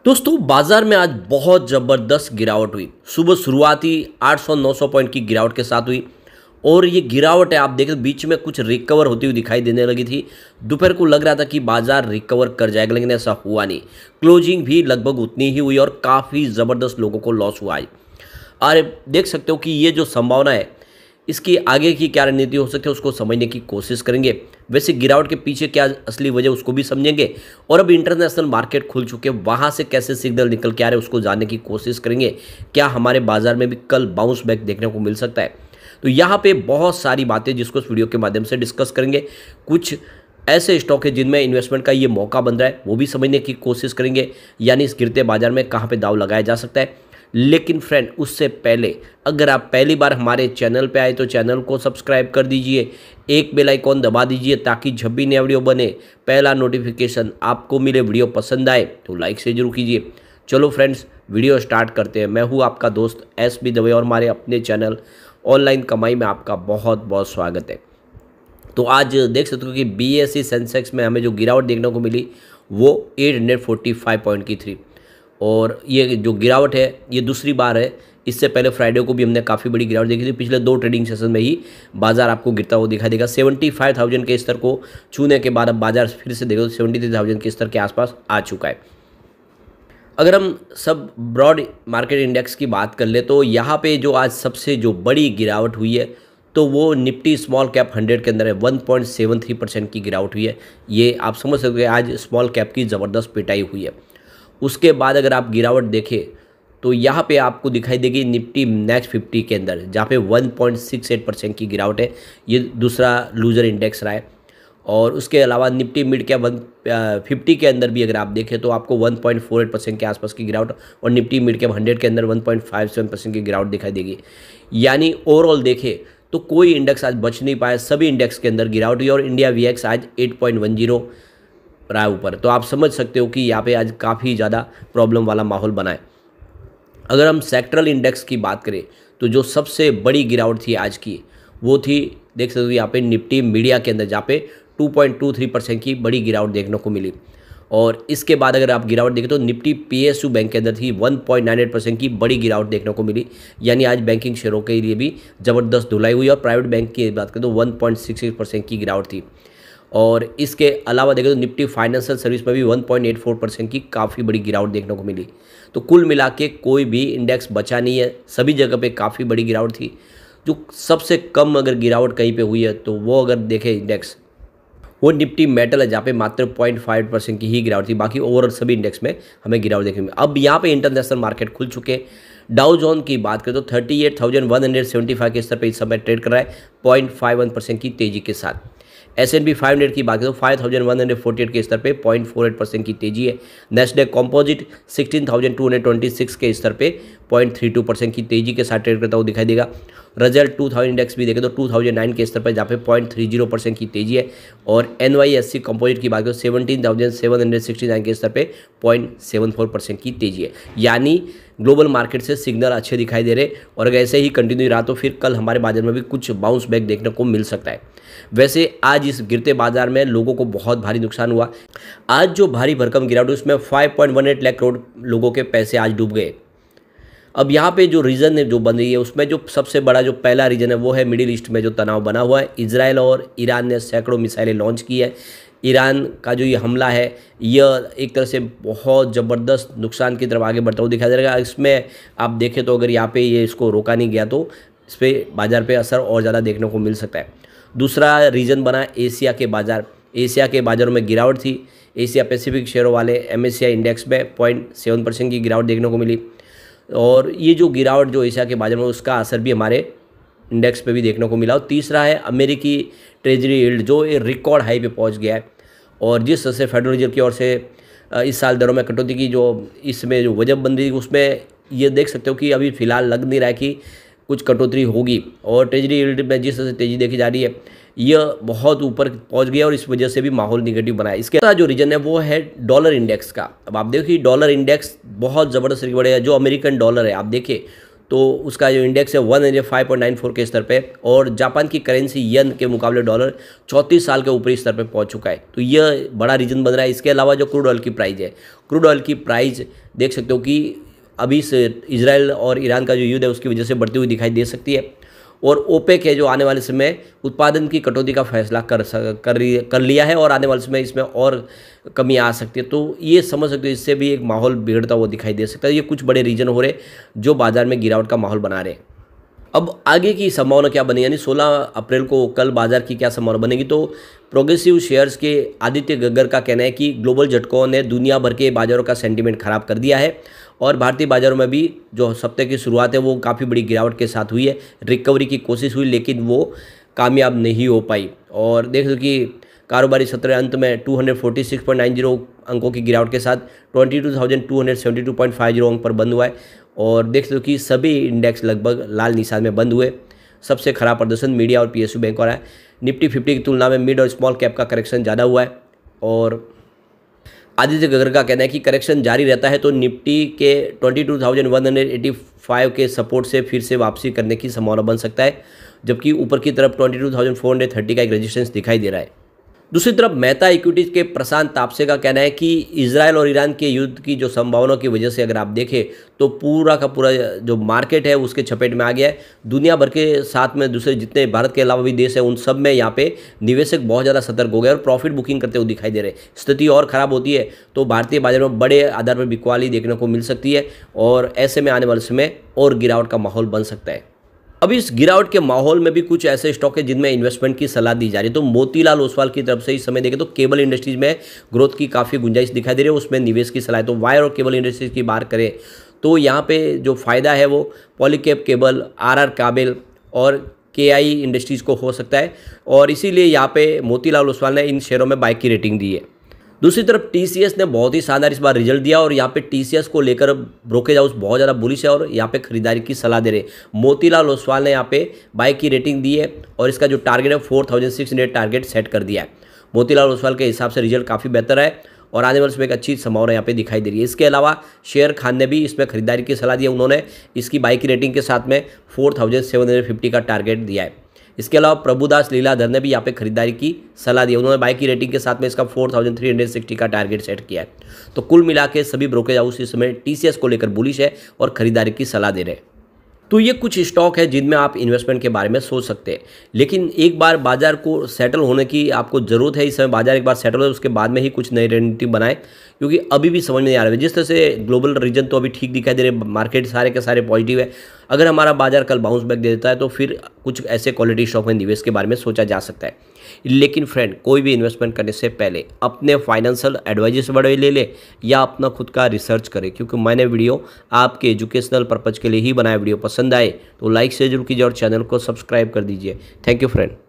दोस्तों बाजार में आज बहुत ज़बरदस्त गिरावट हुई। सुबह शुरुआती 800-900 पॉइंट की गिरावट के साथ हुई और ये गिरावट है आप देखें बीच में कुछ रिकवर होती हुई दिखाई देने लगी थी। दोपहर को लग रहा था कि बाजार रिकवर कर जाएगा, लेकिन ऐसा हुआ नहीं। क्लोजिंग भी लगभग उतनी ही हुई और काफ़ी ज़बरदस्त लोगों को लॉस हुआ है। और देख सकते हो कि ये जो संभावना है इसकी आगे की क्या रणनीति हो सकती है उसको समझने की कोशिश करेंगे। वैसे गिरावट के पीछे क्या असली वजह उसको भी समझेंगे और अब इंटरनेशनल मार्केट खुल चुके हैं, वहाँ से कैसे सिग्नल निकल के आ रहे हैं उसको जानने की कोशिश करेंगे। क्या हमारे बाजार में भी कल बाउंस बैक देखने को मिल सकता है? तो यहाँ पे बहुत सारी बातें जिसको इस वीडियो के माध्यम से डिस्कस करेंगे। कुछ ऐसे स्टॉक है जिनमें इन्वेस्टमेंट का ये मौका बन रहा है, वो भी समझने की कोशिश करेंगे, यानी इस गिरते बाजार में कहाँ पे दाव लगाया जा सकता है। लेकिन फ्रेंड उससे पहले अगर आप पहली बार हमारे चैनल पे आए तो चैनल को सब्सक्राइब कर दीजिए, एक बेल आइकॉन दबा दीजिए ताकि जब भी नया वीडियो बने पहला नोटिफिकेशन आपको मिले। वीडियो पसंद आए तो लाइक से जरूर कीजिए। चलो फ्रेंड्स वीडियो स्टार्ट करते हैं। मैं हूँ आपका दोस्त SB दवे और हमारे अपने चैनल ऑनलाइन कमाई में आपका बहुत बहुत स्वागत है। तो आज देख सकते हो कि BSE सेंसेक्स में हमें जो गिरावट देखने को मिली वो 845 पॉइंट की थी और ये जो गिरावट है ये दूसरी बार है। इससे पहले फ्राइडे को भी हमने काफ़ी बड़ी गिरावट देखी थी। पिछले 2 ट्रेडिंग सेशन में ही बाजार आपको गिरता हुआ दिखाई देगा। 75,000 के स्तर को छूने के बाद अब बाजार फिर से देखो 73,000 के स्तर के आसपास आ चुका है। अगर हम सब ब्रॉड मार्केट इंडेक्स की बात कर ले तो यहाँ पे जो आज सबसे जो बड़ी गिरावट हुई है तो वो निफ्टी स्मॉल कैप 100 के अंदर है। 1.73% की गिरावट हुई है। ये आप समझ सकते हैं आज स्मॉल कैप की ज़बरदस्त पिटाई हुई है। उसके बाद अगर आप गिरावट देखें तो यहाँ पे आपको दिखाई देगी निफ्टी नेक्स्ट 50 के अंदर, जहाँ पे 1.68% की गिरावट है। ये दूसरा लूजर इंडेक्स रहा है। और उसके अलावा निफ्टी मिड कैप 50 के अंदर भी अगर आप देखें तो आपको 1.48% के आसपास की गिरावट और निफ्टी मिड कैप 100 के अंदर 1.57% की गिरावट दिखाई देगी। यानी ओवरऑल देखें तो कोई इंडेक्स आज बच नहीं पाया, सभी इंडेक्स के अंदर गिरावट हुई और इंडिया VX आज 8.10 रहा है ऊपर। तो आप समझ सकते हो कि यहाँ पे आज काफ़ी ज़्यादा प्रॉब्लम वाला माहौल बना है। अगर हम सेक्टरल इंडेक्स की बात करें तो जो सबसे बड़ी गिरावट थी आज की वो थी देख सकते हो यहाँ पे निफ्टी मीडिया के अंदर, जहाँ पे 2.23% की बड़ी गिरावट देखने को मिली। और इसके बाद अगर आप गिरावट देखें तो निफ्टी PSU बैंक के अंदर थी 1.98% की बड़ी गिरावट देखने को मिली। यानी आज बैंकिंग शेयरों के लिए भी ज़बरदस्त धुलाई हुई और प्राइवेट बैंक की बात करें तो 1.66% की गिरावट थी। और इसके अलावा देखें तो निफ्टी फाइनेंशियल सर्विस में भी 1.84% की काफ़ी बड़ी गिरावट देखने को मिली। तो कुल मिला के कोई भी इंडेक्स बचा नहीं है, सभी जगह पे काफ़ी बड़ी गिरावट थी। जो सबसे कम अगर गिरावट कहीं पे हुई है तो वो अगर देखें इंडेक्स वो निफ्टी मेटल है, जहाँ पे मात्र 0.5% की ही गिरावट थी। बाकी ओवरऑल सभी इंडेक्स में हमें गिरावट देखने में। अब यहाँ पे इंटरनेशनल मार्केट खुल चुके हैं। डाउ जोन की बात करें तो 38,175 के स्तर पर इस समय ट्रेड कर रहा है 0.51% की तेज़ी के साथ। S&P 500 की बात करें तो 5,148 के स्तर पे 0.48% की तेजी है। नेस्डैक कंपोजिट 16,226 के स्तर पे 0.32% की तेजी के साथ ट्रेड करता हुआ दिखाई देगा। रिजल्ट 2000 इंडेक्स भी देखें तो 2009 के स्तर पर जहाँ पे 0.30% की तेजी है। और NYSE कंपोजिट की बात करें 17,769 के स्तर पे 0.74% की तेजी है। यानी ग्लोबल मार्केट से सिग्नल अच्छे दिखाई दे रहे और अगर ऐसे ही कंटिन्यू रहा तो फिर कल हमारे बाजार में भी कुछ बाउंस बैक देखने को मिल सकता है। वैसे आज इस गिरते बाजार में लोगों को बहुत भारी नुकसान हुआ। आज जो भारी भरकम गिरावट उसमें 5.18 लाख करोड़ लोगों के पैसे आज डूब गए। अब यहाँ पे जो रीज़न है जो बन रही है उसमें जो सबसे बड़ा जो पहला रीज़न है वो है मिडिल ईस्ट में जो तनाव बना हुआ है। इजराइल और ईरान ने सैकड़ों मिसाइलें लॉन्च की है। ईरान का जो ये हमला है यह एक तरह से बहुत ज़बरदस्त नुकसान की तरफ आगे बढ़ता हुआ दिखाई दे रहा है। इसमें आप देखें तो अगर यहाँ पे ये इसको रोका नहीं गया तो इस पर बाज़ार पे असर और ज़्यादा देखने को मिल सकता है। दूसरा रीज़न बना एशिया के बाज़ार। एशिया के बाज़ारों में गिरावट थी। एशिया पैसिफिक शेयरों वाले MSCI इंडेक्स में 0.7% की गिरावट देखने को मिली। और ये जो गिरावट जो एशिया के बाज़ार में उसका असर भी हमारे इंडेक्स पे भी देखने को मिला। और तीसरा है अमेरिकी ट्रेजरी यील्ड जो एक रिकॉर्ड हाई पे पहुंच गया है। और जिस तरह से फेडरल रिजर्व की ओर से इस साल दरों में कटौती की जो इसमें जो वजह बन रही उसमें ये देख सकते हो कि अभी फ़िलहाल लग नहीं रहा है कि कुछ कटौती होगी। और ट्रेजरी यील्ड में जिस तरह से तेज़ी देखी जा रही है यह बहुत ऊपर पहुंच गया और इस वजह से भी माहौल निगेटिव बना है। इसके जो रीजन है वो है डॉलर इंडेक्स का। अब आप देखिए डॉलर इंडेक्स बहुत ज़बरदस्त बढ़ेगा। जो अमेरिकन डॉलर है आप देखिए तो उसका जो इंडेक्स है 105.94 के स्तर पे, और जापान की करेंसी येन के मुकाबले डॉलर 34 साल के ऊपरी स्तर पे पहुंच चुका है। तो यह बड़ा रीजन बन रहा है। इसके अलावा जो क्रूड ऑयल की प्राइस है, क्रूड ऑयल की प्राइस देख सकते हो कि अभी से इजराइल और ईरान का जो युद्ध है उसकी वजह से बढ़ती हुई दिखाई दे सकती है, और ओपेक है जो आने वाले समय उत्पादन की कटौती का फैसला कर लिया है, और आने वाले समय इसमें और कमी आ सकती है। तो ये समझ सकते हो, इससे भी एक माहौल बिगड़ता हुआ दिखाई दे सकता है। ये कुछ बड़े रीजन हो रहे जो बाजार में गिरावट का माहौल बना रहे हैं। अब आगे की संभावना क्या बनी, यानी 16 अप्रैल को कल बाजार की क्या संभावना बनेगी। तो प्रोग्रेसिव शेयर्स के आदित्य गग्गर का कहना है कि ग्लोबल झटकों ने दुनिया भर के बाजारों का सेंटीमेंट खराब कर दिया है, और भारतीय बाजारों में भी जो सप्ताह की शुरुआत है वो काफ़ी बड़ी गिरावट के साथ हुई है। रिकवरी की कोशिश हुई लेकिन वो कामयाब नहीं हो पाई, और देख लो कि कारोबारी सत्र अंत में 246.90 अंकों की गिरावट के साथ 22,272.50 अंक पर बंद हुआ है, और देख लो कि सभी इंडेक्स लगभग लाल निशान में बंद हुए। सबसे खराब प्रदर्शन मीडिया और PSU बैंक और है। निफ्टी 50 की तुलना में मिड और स्मॉल कैप का करेक्शन ज़्यादा हुआ है, और आदित्य गग्गर का कहना है कि करेक्शन जारी रहता है तो निफ्टी के 22,185 के सपोर्ट से फिर से वापसी करने की संभावना बन सकता है, जबकि ऊपर की तरफ 22,430 का एक रेजिस्टेंस दिखाई दे रहा है। दूसरी तरफ मेहता इक्विटीज के प्रशांत तापसे का कहना है कि इजराइल और ईरान के युद्ध की जो संभावनाओं की वजह से अगर आप देखें तो पूरा का पूरा जो मार्केट है उसके चपेट में आ गया है। दुनिया भर के साथ में दूसरे जितने भारत के अलावा भी देश है उन सब में यहाँ पे निवेशक बहुत ज़्यादा सतर्क हो गए और प्रॉफिट बुकिंग करते हुए दिखाई दे रहे हैं। स्थिति और ख़राब होती है तो भारतीय बाजार में बड़े आधार पर बिकवाली देखने को मिल सकती है, और ऐसे में आने वाले समय और गिरावट का माहौल बन सकता है। अब इस गिरावट के माहौल में भी कुछ ऐसे स्टॉक है जिनमें इन्वेस्टमेंट की सलाह दी जा रही है। तो मोतीलाल ओसवाल की तरफ से इस समय देखें तो केबल इंडस्ट्रीज में ग्रोथ की काफ़ी गुंजाइश दिखाई दे रही है, उसमें निवेश की सलाह है। तो वायर और केबल इंडस्ट्रीज की बात करें तो यहाँ पे जो फ़ायदा है वो पॉलीकैब केबल, RR काबेल और KI इंडस्ट्रीज़ को हो सकता है, और इसीलिए यहाँ पे मोतीलाल ओसवाल ने इन शेयरों में बाय की रेटिंग दी है। दूसरी तरफ TCS ने बहुत ही शानदार इस बार रिजल्ट दिया, और यहाँ पे TCS को लेकर ब्रोकेज हाउस बहुत ज़्यादा बुलिश है और यहाँ पे खरीदारी की सलाह दे रहे हैं। मोतीलाल ओसवाल ने यहाँ पे बाय की रेटिंग दी है, और इसका जो टारगेट है 4,600 टारगेट सेट कर दिया है। मोतीलाल ओसवाल के हिसाब से रिजल्ट काफ़ी बेहतर है, और आने वाले समय एक अच्छी संभावना यहाँ पे दिखाई दे रही है। इसके अलावा शेयर खान ने भी इसमें खरीदारी की सलाह दी है। उन्होंने इसकी बाय की रेटिंग के साथ में 4,750 का टारगेट दिया है। इसके अलावा प्रभुदास लीलाधर ने भी यहाँ पे खरीदारी की सलाह दी है। उन्होंने बाय की रेटिंग के साथ में इसका 4,360 का टारगेट सेट किया है। तो कुल मिला के सभी ब्रोकेज हाउस इस समय TCS को लेकर बुलिश है और खरीदारी की सलाह दे रहे हैं। तो ये कुछ स्टॉक है जिनमें आप इन्वेस्टमेंट के बारे में सोच सकते हैं, लेकिन एक बार बाजार को सेटल होने की आपको ज़रूरत है। इस समय बाजार एक बार सेटल हो उसके बाद में ही कुछ नई रणनीति बनाएं, क्योंकि अभी भी समझ में नहीं आ रहा है। जिस तरह से ग्लोबल रीजन तो अभी ठीक दिखाई दे रहे, मार्केट सारे के सारे पॉजिटिव है। अगर हमारा बाजार कल बाउंस बैक दे देता है तो फिर कुछ ऐसे क्वालिटी स्टॉक में निवेश के बारे में सोचा जा सकता है। लेकिन फ्रेंड, कोई भी इन्वेस्टमेंट करने से पहले अपने फाइनेंशियल एडवाइजर से बड़े ले ले या अपना खुद का रिसर्च करें, क्योंकि मैंने वीडियो आपके एजुकेशनल पर्पज़ के लिए ही बनाया। वीडियो पसंद आए तो लाइक से जरूर कीजिए और चैनल को सब्सक्राइब कर दीजिए। Thank you friend.